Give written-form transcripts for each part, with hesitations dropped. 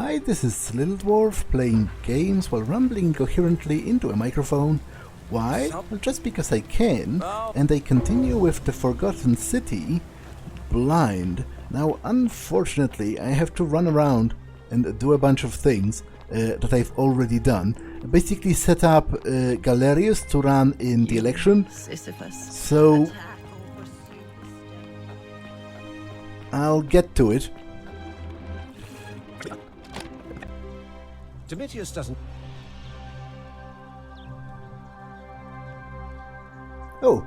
Hi, this is Little Dwarf playing games while rambling coherently into a microphone. Why? Well, just because I can, and I continue with the Forgotten City blind. Now, unfortunately, I have to run around and do a bunch of things that I've already done. Basically set up Galerius to run in the election. So I'll get to it. Domitius doesn't... Oh.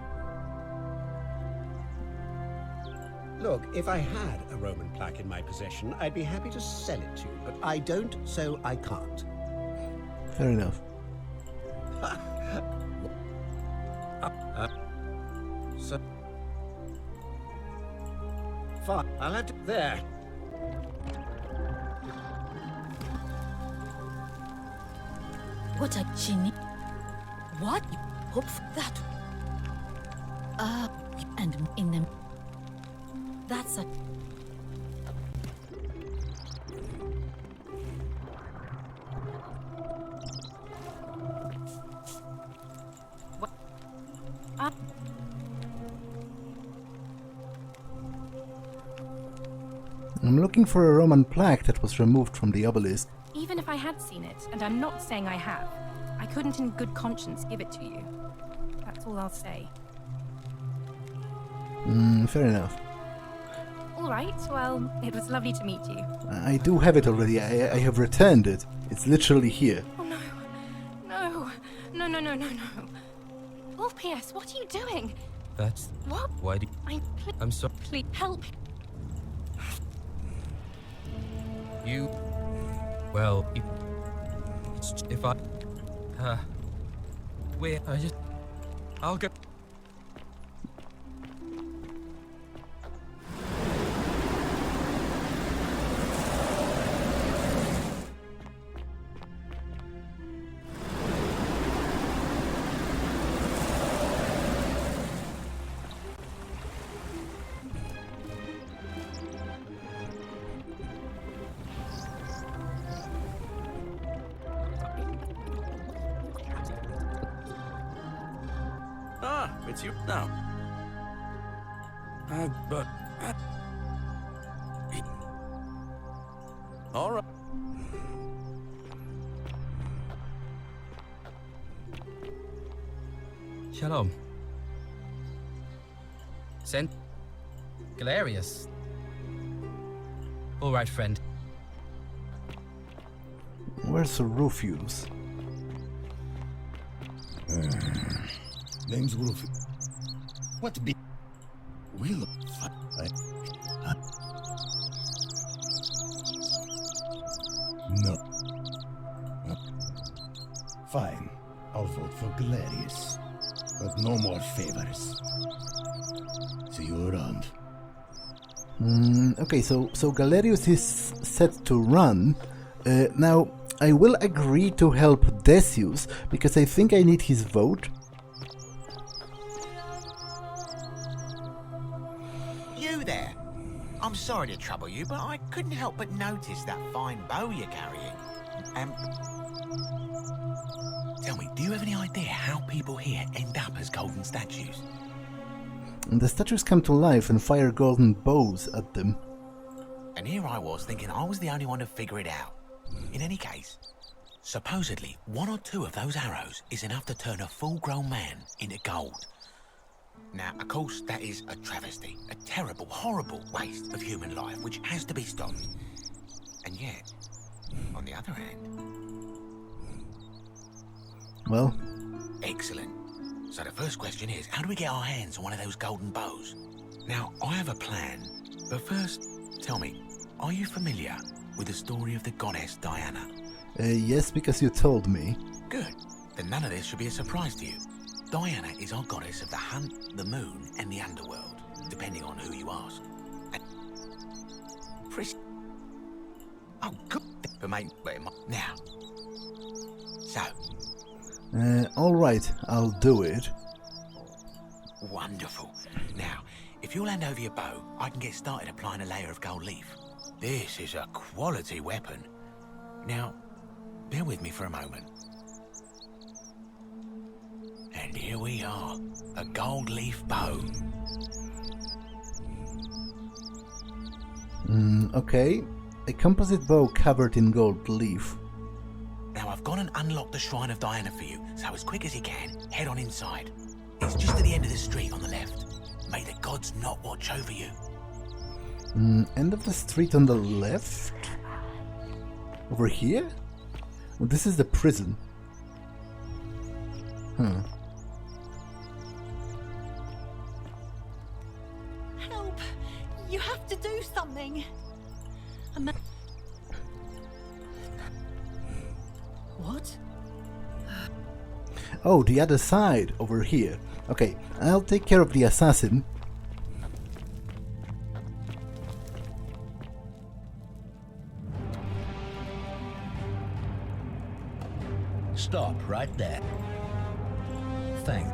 Look, if I had a Roman plaque in my possession, I'd be happy to sell it to you, but I don't, so I can't. Fair enough. So... Fine, I'll have to... There. What a genie. What? Hope for that. And in them. That's a... What? I'm looking for a Roman plaque that was removed from the obelisk. Even if I had seen it, and I'm not saying I have, I couldn't in good conscience give it to you. That's all I'll say. Fair enough. All right, well, it was lovely to meet you. I do have it already. I have returned it. It's literally here. Oh no. No. Oh, P.S., what are you doing? That's... What? Why do... I'm sorry. Please, help. You... Well, if I... Wait, I'll go... It's you now. But... All right. Shalom. Sent... Galerius. All right, friend. Where's the Rufus? Name's Rufus. What be? Will No. Fine. I'll vote for Galerius. But no more favors. See you around. Okay, so Galerius is set to run. Now, I will agree to help Decius, because I think I need his vote. You there? I'm sorry to trouble you, but I couldn't help but notice that fine bow you're carrying. Tell me, do you have any idea how people here end up as golden statues? And the statues come to life and fire golden bows at them. And here I was thinking I was the only one to figure it out. In any case, supposedly one or two of those arrows is enough to turn a full-grown man into gold. Now, of course, that is a travesty, a terrible, horrible waste of human life, which has to be stopped. And yet, on the other hand... Well? Excellent. So the first question is, how do we get our hands on one of those golden bows? Now, I have a plan, but first, tell me, are you familiar with the story of the goddess Diana? Yes, because you told me. Good. Then none of this should be a surprise to you. Diana is our goddess of the hunt, the moon, and the underworld, depending on who you ask. And... Oh, good. But mate, now. So. Alright, I'll do it. Wonderful. Now, if you'll hand over your bow, I can get started applying a layer of gold leaf. This is a quality weapon. Now, bear with me for a moment. And here we are, a gold leaf bow. Okay. A composite bow covered in gold leaf. Now I've gone and unlocked the Shrine of Diana for you, so as quick as you can, head on inside. It's just at the end of the street on the left. May the gods not watch over you. End of the street on the left? Over here? Well, this is the prison. Help! You have to do something! What? Oh, the other side, over here. Okay, I'll take care of the assassin. Stop right there. Thank.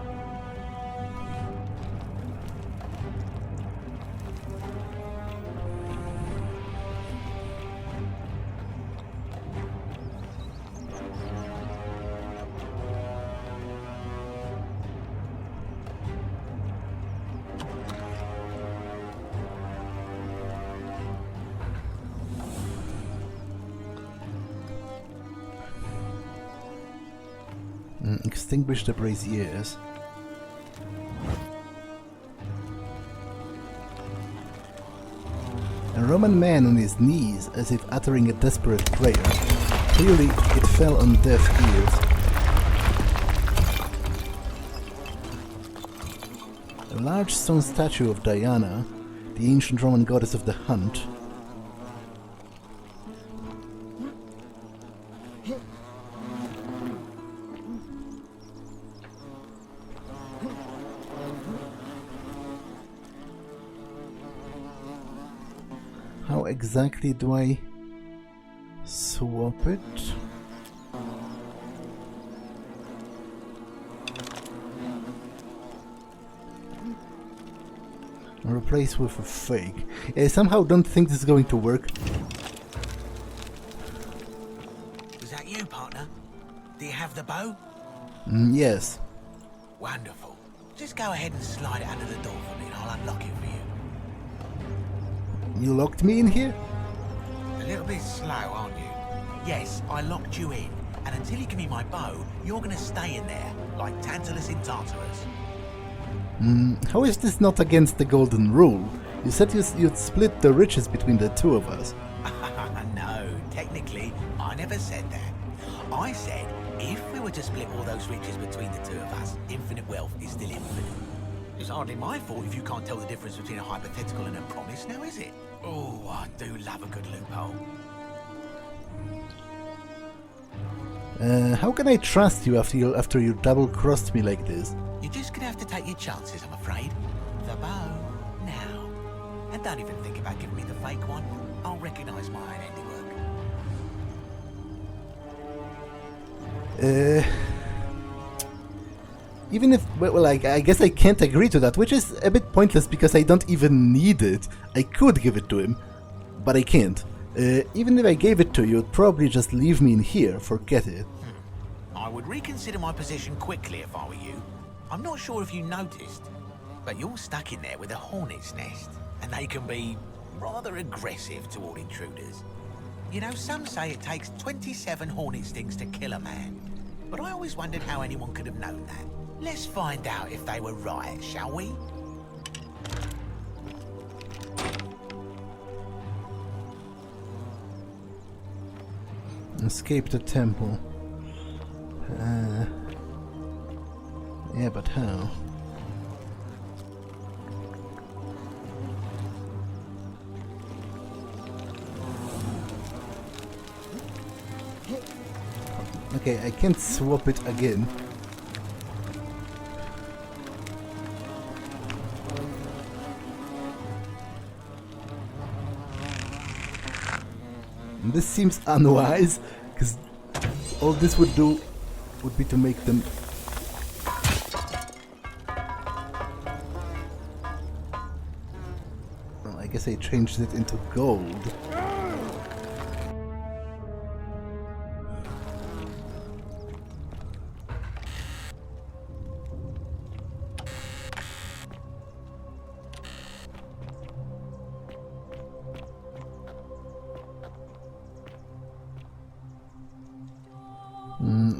Extinguish the braziers. A Roman man on his knees, as if uttering a desperate prayer. Clearly, it fell on deaf ears. A large stone statue of Diana, the ancient Roman goddess of the hunt. How exactly do I swap it? Replace with a fake. I somehow don't think this is going to work. Was that you, partner? Do you have the bow? Yes. Wonderful. Just go ahead and slide it under the door for me and I'll unlock it for you. You locked me in here? A little bit slow, aren't you? Yes, I locked you in. And until you give me my bow, you're gonna stay in there, like Tantalus in Tartarus. How is this not against the golden rule? You said you'd split the riches between the two of us. No, technically, I never said that. I said, if we were to split all those riches between the two of us, infinite wealth is still infinite. It's hardly my fault if you can't tell the difference between a hypothetical and a promise, now is it? Oh, I do love a good loophole. How can I trust you after you double-crossed me like this? You're just gonna have to take your chances, I'm afraid. The bow, now. And don't even think about giving me the fake one. I'll recognize my own handiwork. Even if, well, I guess I can't agree to that, which is a bit pointless because I don't even need it. I could give it to him, but I can't. Even if I gave it to you, you'd probably just leave me in here, forget it. I would reconsider my position quickly if I were you. I'm not sure if you noticed, but you're stuck in there with a hornet's nest, and they can be rather aggressive toward intruders. You know, some say it takes 27 hornet stings to kill a man, but I always wondered how anyone could have known that. Let's find out if they were right, shall we? Escape the temple. Yeah, but how? Okay, I can't swap it again. And this seems unwise, because all this would do would be to make them... Well, I guess I changed it into gold.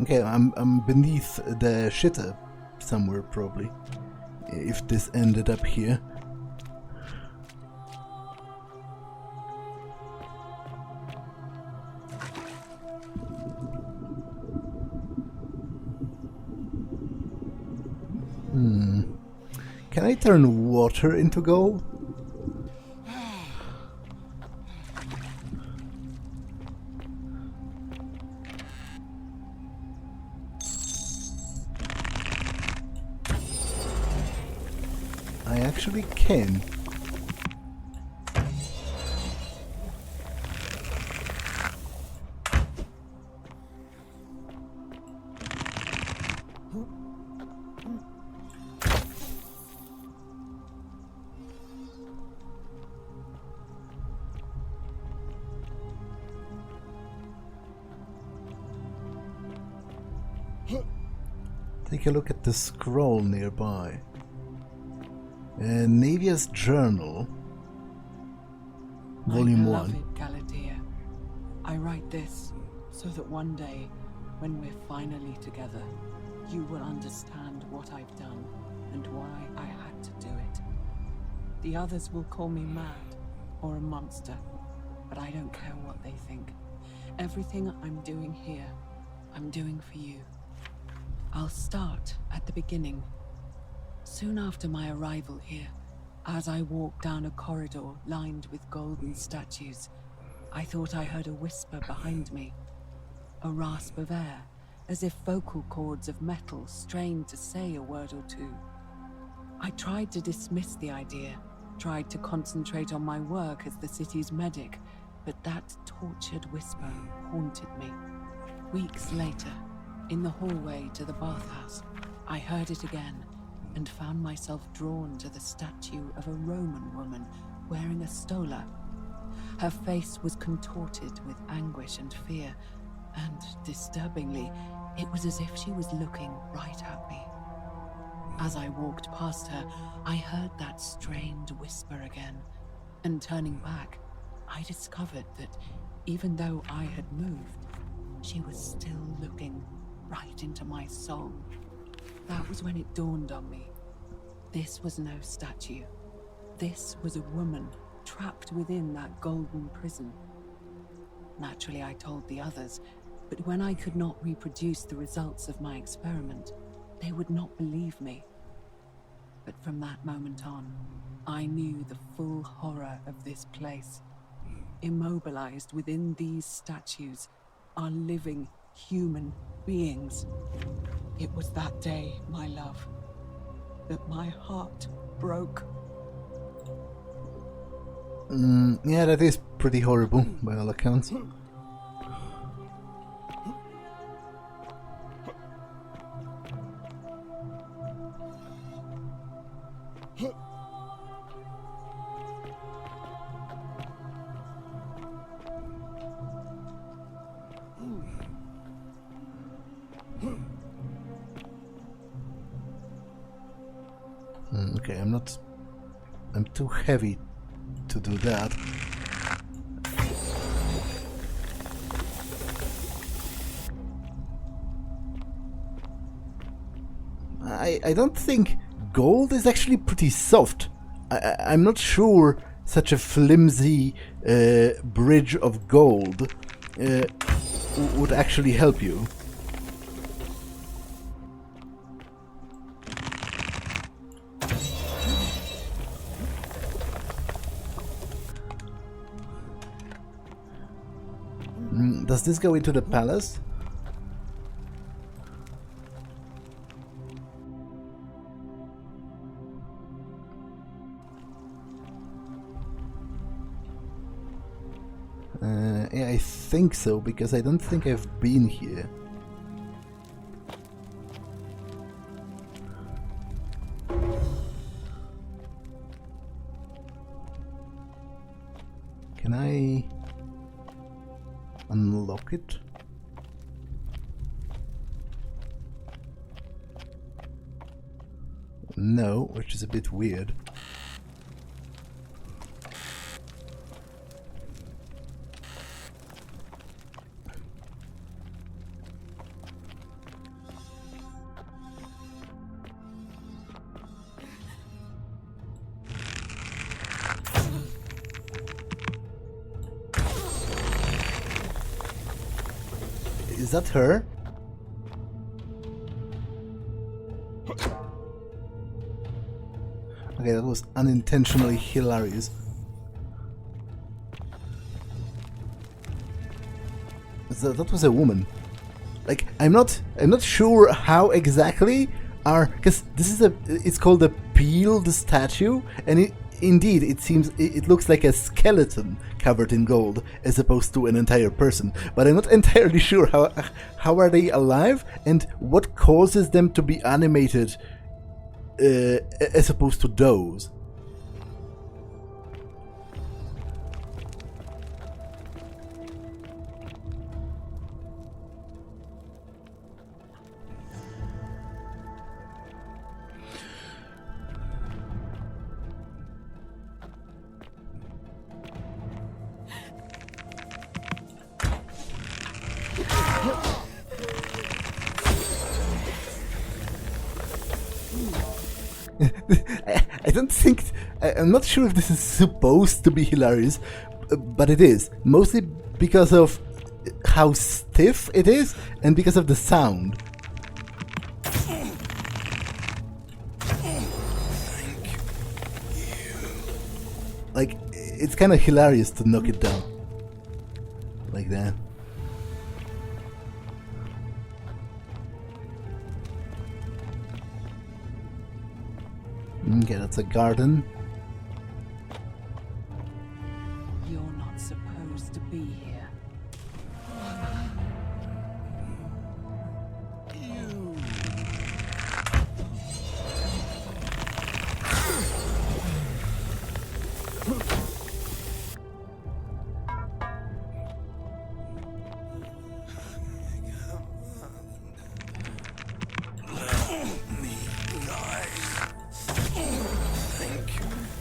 Okay, I'm beneath the shitter somewhere, probably. If this ended up here. Can I turn water into gold? I actually can. Take a look at the scroll nearby. Navia's Journal, Volume 1. I love it, Galatea. I write this so that one day, when we're finally together, you will understand what I've done and why I had to do it. The others will call me mad or a monster, but I don't care what they think. Everything I'm doing here, I'm doing for you. I'll start at the beginning. Soon after my arrival here, as I walked down a corridor lined with golden statues, I thought I heard a whisper behind me. A rasp of air, as if vocal cords of metal strained to say a word or two. I tried to dismiss the idea, tried to concentrate on my work as the city's medic, but that tortured whisper haunted me. Weeks later, in the hallway to the bathhouse, I heard it again and found myself drawn to the statue of a Roman woman wearing a stola. Her face was contorted with anguish and fear, and disturbingly, it was as if she was looking right at me. As I walked past her, I heard that strained whisper again, and turning back, I discovered that even though I had moved, she was still looking right into my soul. That was when it dawned on me. This was no statue. This was a woman trapped within that golden prison. Naturally, I told the others, but when I could not reproduce the results of my experiment, they would not believe me. But from that moment on, I knew the full horror of this place. Immobilized within these statues are living human beings. It was that day, my love, that my heart broke. Yeah, that is pretty horrible, by all accounts. Okay, I'm too heavy to do that. I don't think gold is actually pretty soft. I'm not sure such a flimsy bridge of gold would actually help you. Does this go into the palace? Yeah, I think so, because I don't think I've been here. Can I unlock it? No, which is a bit weird. Is that her? Okay, that was unintentionally hilarious. That was a woman. Like, I'm not sure how exactly because this is it's called a peeled statue, and indeed it looks like a skeleton covered in gold as opposed to an entire person. But I'm not entirely sure how are they alive and what causes them to be animated as opposed to those. I don't think... I'm not sure if this is supposed to be hilarious, but it is. Mostly because of how stiff it is, and because of the sound. Like, it's kind of hilarious to knock it down. Like that. Okay, that's a garden. You're not supposed to be here.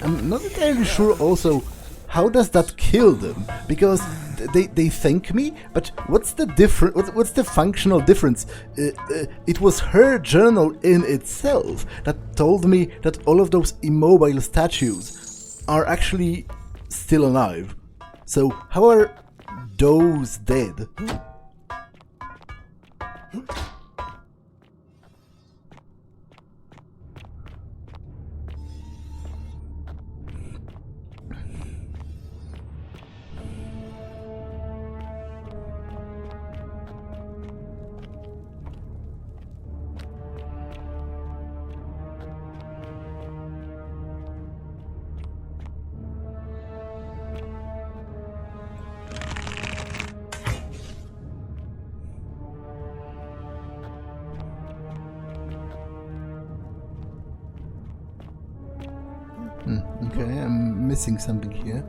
I'm not entirely sure also how does that kill them, because they thank me, but what's the difference? What's the functional difference? It was her journal in itself that told me that all of those immobile statues are actually still alive. So how are those dead? Okay, I'm missing something here.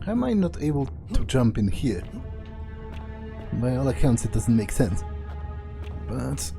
How am I not able to jump in here? By all accounts, it doesn't make sense. But...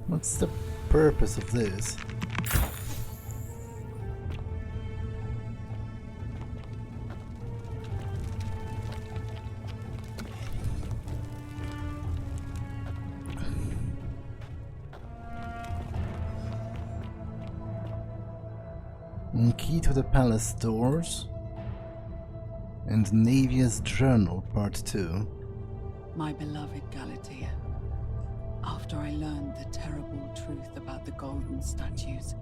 What's the purpose of this? Key to the palace doors and Navia's journal, part 2. My beloved Galatea, after I learned the terrible truth about the golden statues,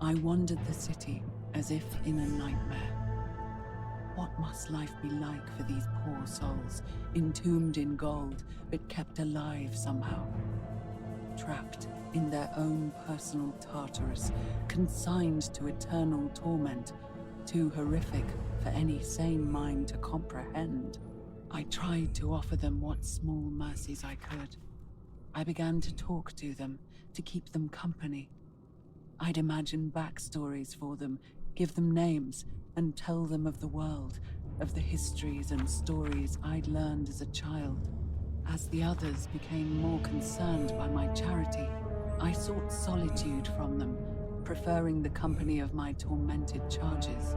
I wandered the city as if in a nightmare. What must life be like for these poor souls, entombed in gold, but kept alive somehow? Trapped in their own personal Tartarus, consigned to eternal torment, too horrific for any sane mind to comprehend. I tried to offer them what small mercies I could. I began to talk to them, to keep them company. I'd imagine backstories for them, give them names, and tell them of the world, of the histories and stories I'd learned as a child. As the others became more concerned by my charity, I sought solitude from them, preferring the company of my tormented charges.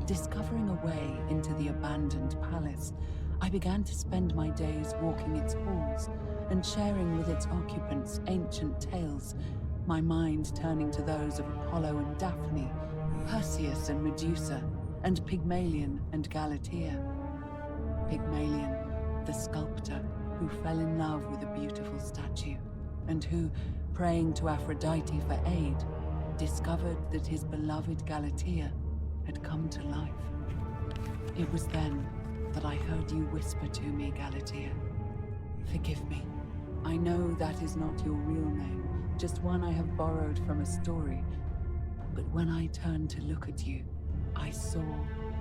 Discovering a way into the abandoned palace, I began to spend my days walking its halls and sharing with its occupants ancient tales, my mind turning to those of Apollo and Daphne, Perseus and Medusa, and Pygmalion and Galatea. Pygmalion, the sculptor who fell in love with a beautiful statue, and who, praying to Aphrodite for aid, discovered that his beloved Galatea had come to life. It was then that I heard you whisper to me, Galatea. Forgive me. I know that is not your real name, just one I have borrowed from a story. But when I turned to look at you, I saw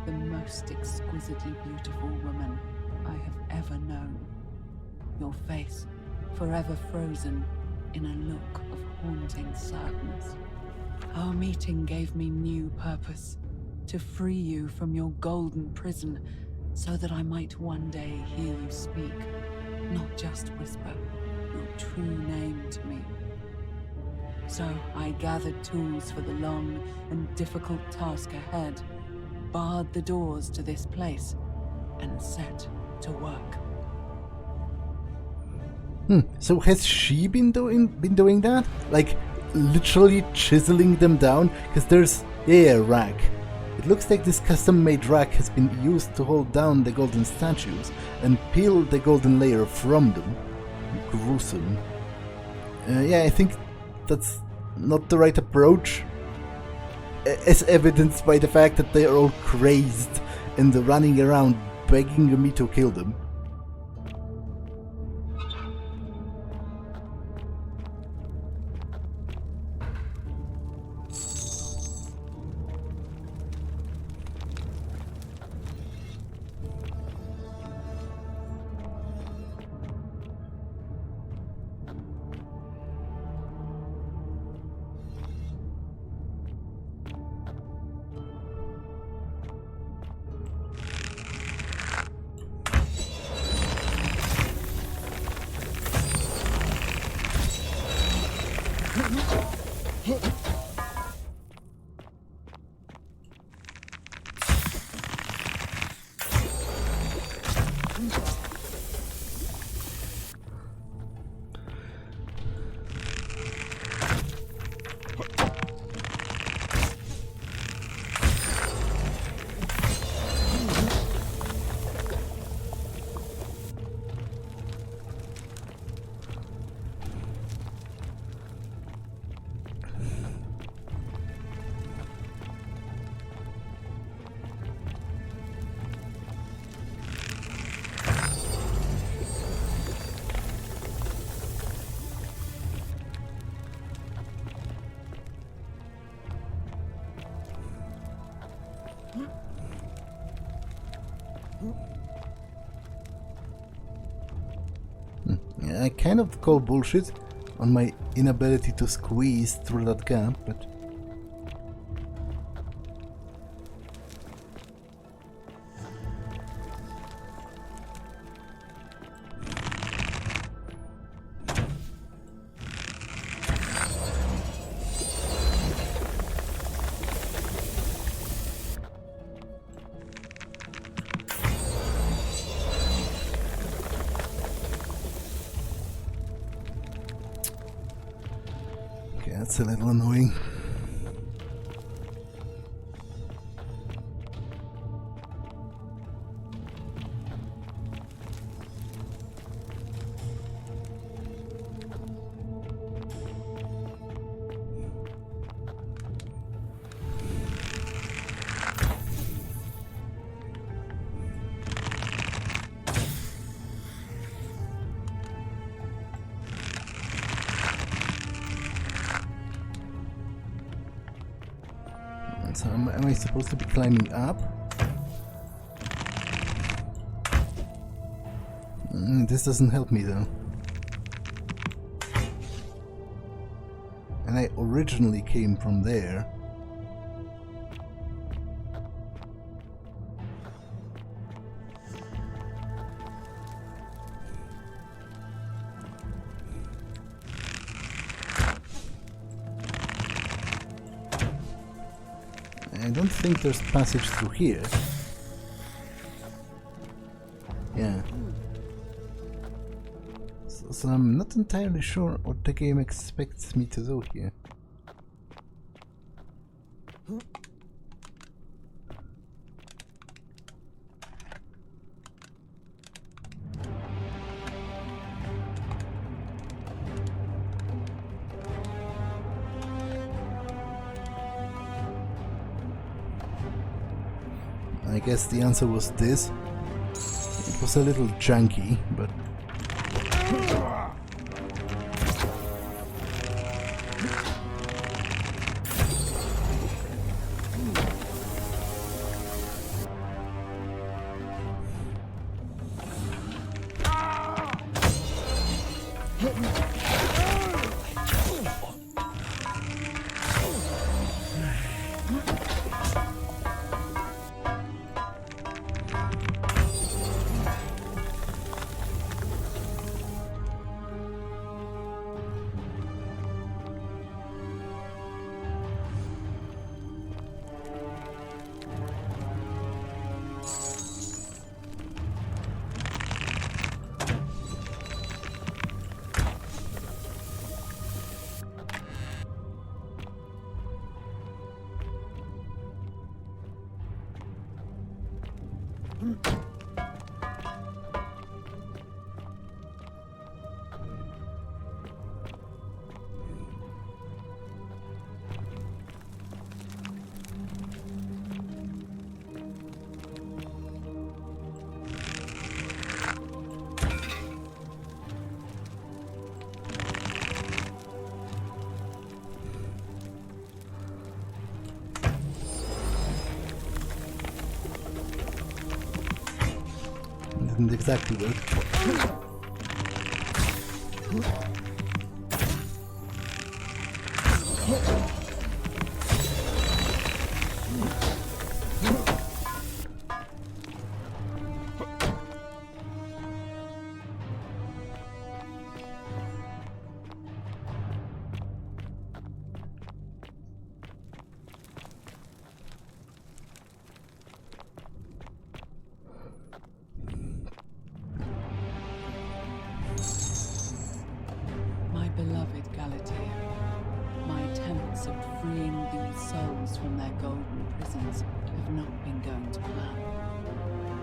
the most exquisitely beautiful woman I have ever known. Your face, forever frozen in a look of haunting sadness. Our meeting gave me new purpose, to free you from your golden prison, so that I might one day hear you speak, not just whisper your true name to me. So I gathered tools for the long and difficult task ahead, barred the doors to this place, and set to work. So has she been doing that? Like, literally chiseling them down? Because there's... yeah, rack. It looks like this custom-made rack has been used to hold down the golden statues and peel the golden layer from them. Gruesome. Yeah, I think that's not the right approach. As evidenced by the fact that they are all crazed and running around begging me to kill them. I kind of call bullshit on my inability to squeeze through that gap, but... That's a little annoying. So am I supposed to be climbing up? This doesn't help me though. And I originally came from there. I don't think there's passage through here. Yeah. So I'm not entirely sure what the game expects me to do here. I guess the answer was this. It was a little janky, but... Didn't exactly work. Beloved Galatea, my attempts at freeing these souls from their golden prisons have not been going to plan.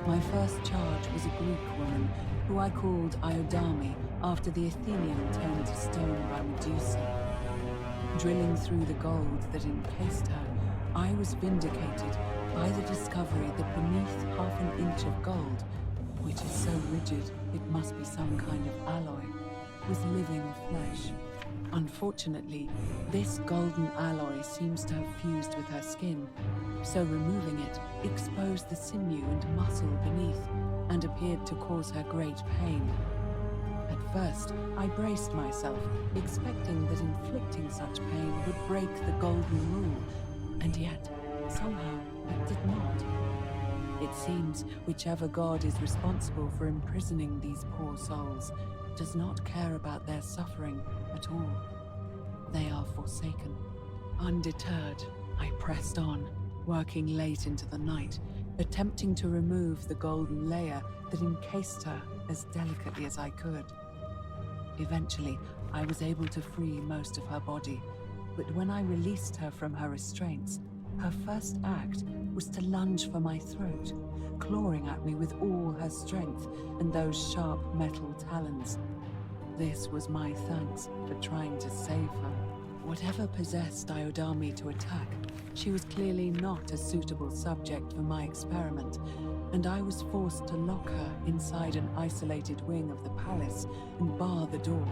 My first charge was a Greek woman who I called Iodame after the Athenian turned to stone by Medusa. Drilling through the gold that encased her, I was vindicated by the discovery that beneath half an inch of gold, which is so rigid it must be some kind of alloy, was living flesh. Unfortunately, this golden alloy seems to have fused with her skin, so removing it exposed the sinew and muscle beneath and appeared to cause her great pain. At first, I braced myself, expecting that inflicting such pain would break the golden rule, and yet, somehow, it did not. It seems whichever god is responsible for imprisoning these poor souls does not care about their suffering at all. They are forsaken. Undeterred, I pressed on, working late into the night, attempting to remove the golden layer that encased her as delicately as I could. Eventually, I was able to free most of her body, but when I released her from her restraints, her first act was to lunge for my throat, clawing at me with all her strength and those sharp metal talons. This was my thanks for trying to save her. Whatever possessed Iodami to attack, she was clearly not a suitable subject for my experiment, and I was forced to lock her inside an isolated wing of the palace and bar the door.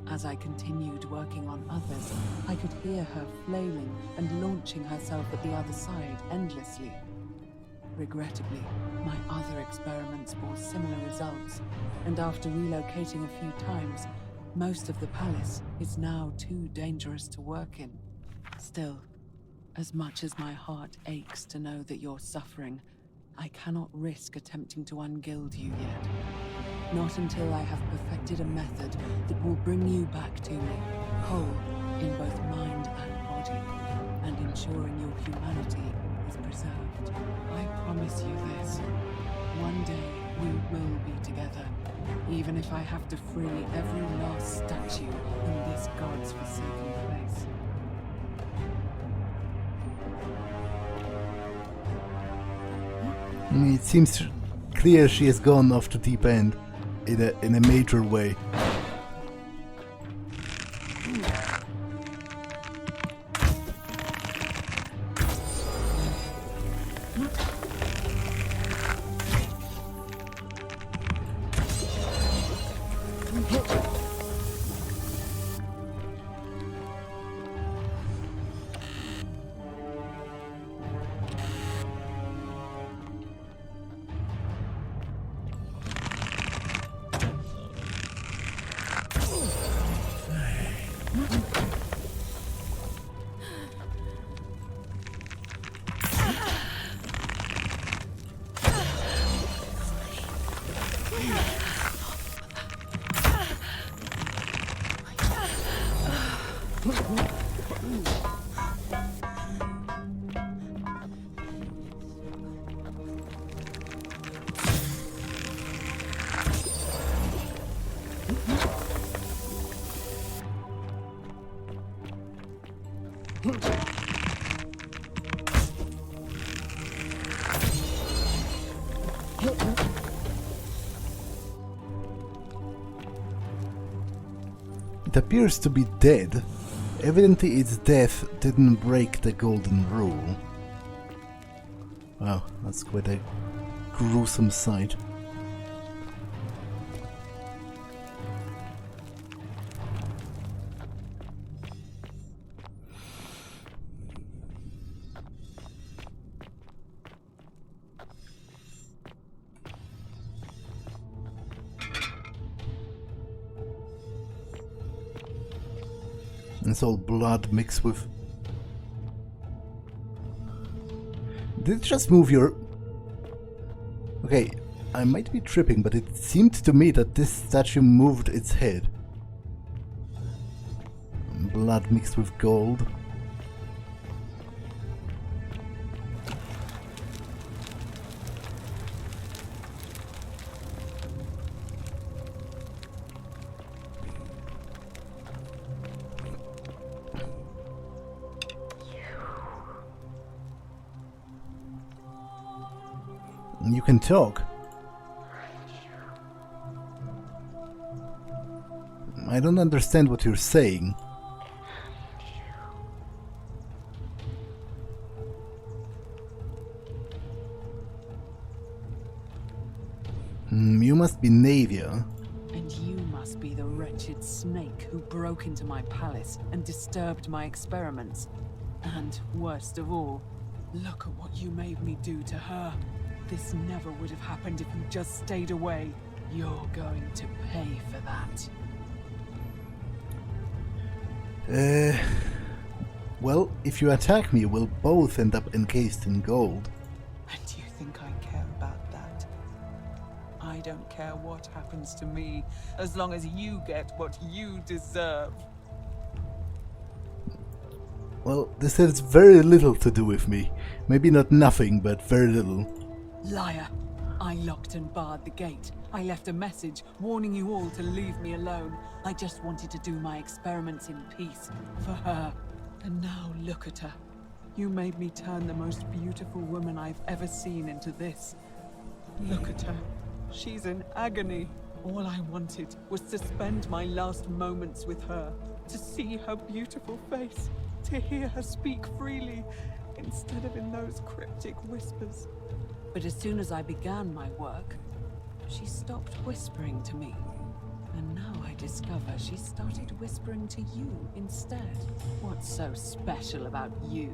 As I continued working on others, I could hear her flailing and launching herself at the other side endlessly. Regrettably, my other experiments bore similar results, and after relocating a few times, most of the palace is now too dangerous to work in. Still, as much as my heart aches to know that you're suffering, I cannot risk attempting to ungild you yet. Not until I have perfected a method that will bring you back to me, whole in both mind and body, and ensuring your humanity is preserved. I promise you this. One day we will be together, even if I have to free every last statue in this god's forsaken place. It seems clear she has gone off the deep end in a major way. It appears to be dead. Evidently its death didn't break the golden rule. Wow, that's quite a gruesome sight. It's all blood mixed with... Did it just move your... Okay, I might be tripping, but it seemed to me that this statue moved its head. Blood mixed with gold. You can talk. I don't understand what you're saying. You must be Navia. And you must be the wretched snake who broke into my palace and disturbed my experiments. And, worst of all, look at what you made me do to her. This never would have happened if you just stayed away. You're going to pay for Uh, that. well, if you attack me, we'll both end up encased in gold. And you think I care about that? I don't care what happens to me, as long as you get what you deserve. Well, this has very little to do with me. Maybe not nothing, but very little. Liar! I locked and barred the gate. I left a message warning you all to leave me alone. I just wanted to do my experiments in peace, for her. And now look at her. You made me turn the most beautiful woman I've ever seen into this. Look at her. She's in agony. All I wanted was to spend my last moments with her, to see her beautiful face, to hear her speak freely, instead of in those cryptic whispers. But as soon as I began my work, she stopped whispering to me. And now I discover she started whispering to you instead. What's so special about you?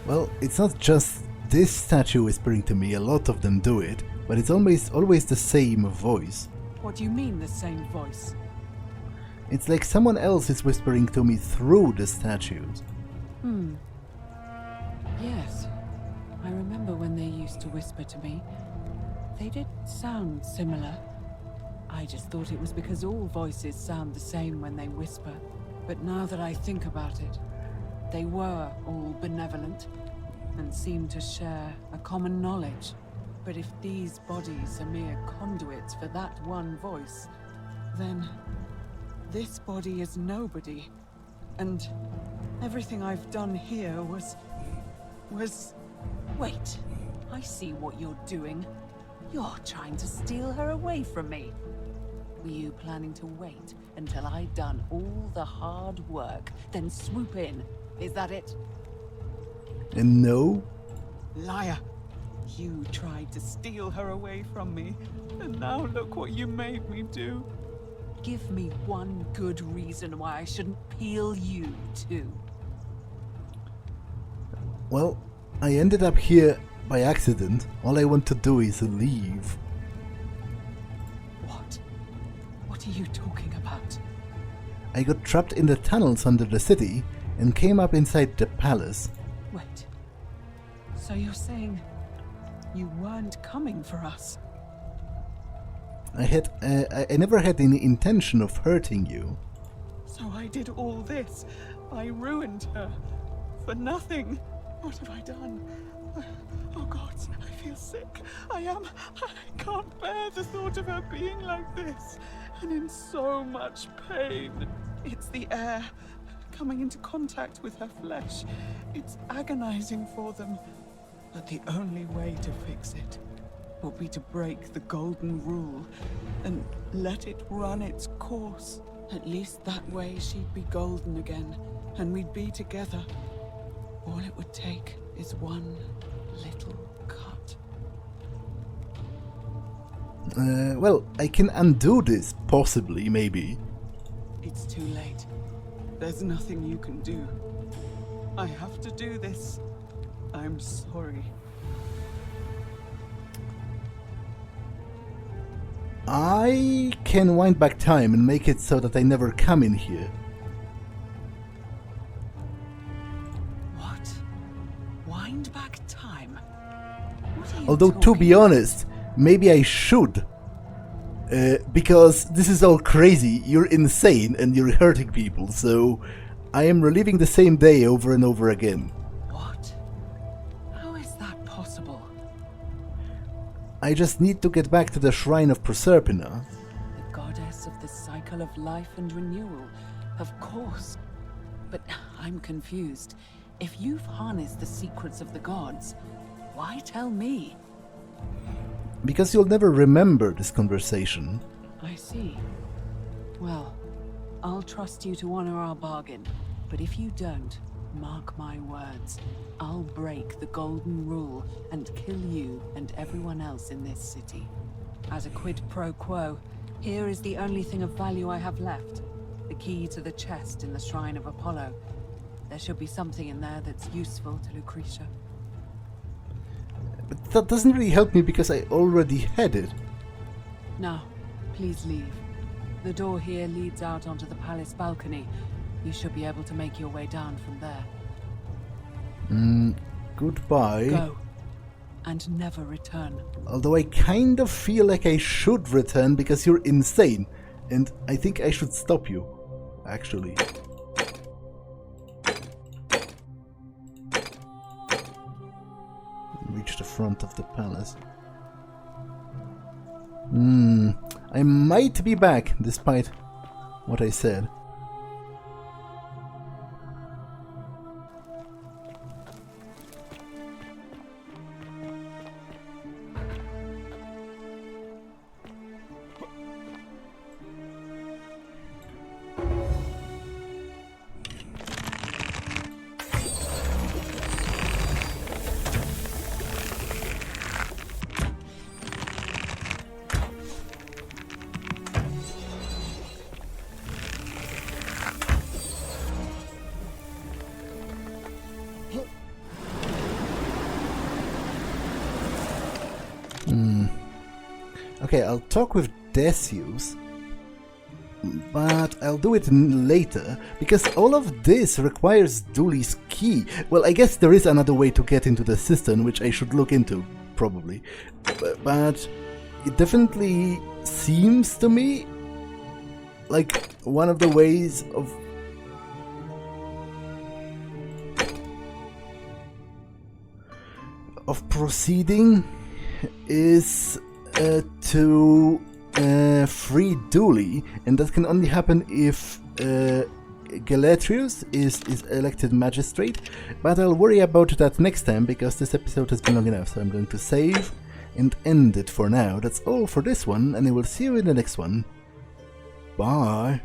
Well, it's not just this statue whispering to me, a lot of them do it, but it's always the same voice. What do you mean, the same voice? It's like someone else is whispering to me through the statues. Yes. I remember when they used to whisper to me. They did sound similar. I just thought it was because all voices sound the same when they whisper. But now that I think about it, they were all benevolent and seemed to share a common knowledge. But if these bodies are mere conduits for that one voice, then this body is nobody. And everything I've done here was... Wait, I see what you're doing. You're trying to steal her away from me. Were you planning to wait until I'd done all the hard work, then swoop in? Is that it? And no? Liar! You tried to steal her away from me, and now look what you made me do. Give me one good reason why I shouldn't peel you too. Well, I ended up here by accident. All I want to do is leave. What? What are you talking about? I got trapped in the tunnels under the city and came up inside the palace. Wait. So you're saying you weren't coming for us? I never had any intention of hurting you. So I did all this. I ruined her. For nothing. What have I done? Oh God, I feel sick. I can't bear the thought of her being like this. And in so much pain. It's the air coming into contact with her flesh. It's agonizing for them. But the only way to fix it will be to break the golden rule and let it run its course. At least that way she'd be golden again, and we'd be together. All it would take is one little cut. Well, I can undo this, possibly, maybe. It's too late. There's nothing you can do. I have to do this. I'm sorry. I can wind back time and make it so that I never come in here. What? Wind back time? What are you Although, to talking be honest, maybe I should. Because this is all crazy, you're insane and you're hurting people, so I am reliving the same day over and over again. What? How is that possible? I just need to get back to the Shrine of Proserpina. The goddess of the cycle of life and renewal, of course. But I'm confused. If you've harnessed the secrets of the gods, why tell me? Because you'll never remember this conversation. I see. Well, I'll trust you to honor our bargain. But if you don't, mark my words, I'll break the golden rule and kill you and everyone else in this city. As a quid pro quo, here is the only thing of value I have left. The key to the chest in the Shrine of Apollo. There should be something in there that's useful to Lucretia. But that doesn't really help me because I already had it. Now, please leave. The door here leads out onto the palace balcony. You should be able to make your way down from there. Goodbye. Go. And never return. Although I kind of feel like I should return because you're insane. And I think I should stop you, actually. Reach the front of the palace. I might be back, despite what I said. Okay, I'll talk with Decius, but I'll do it later, because all of this requires Dooley's key. Well, I guess there is another way to get into the cistern, which I should look into, probably. But it definitely seems to me like one of the ways of proceeding is to free Dooley, and that can only happen if Galetrius is elected magistrate, but I'll worry about that next time because this episode has been long enough, so I'm going to save and end it for now. That's all for this one, and I will see you in the next one. Bye!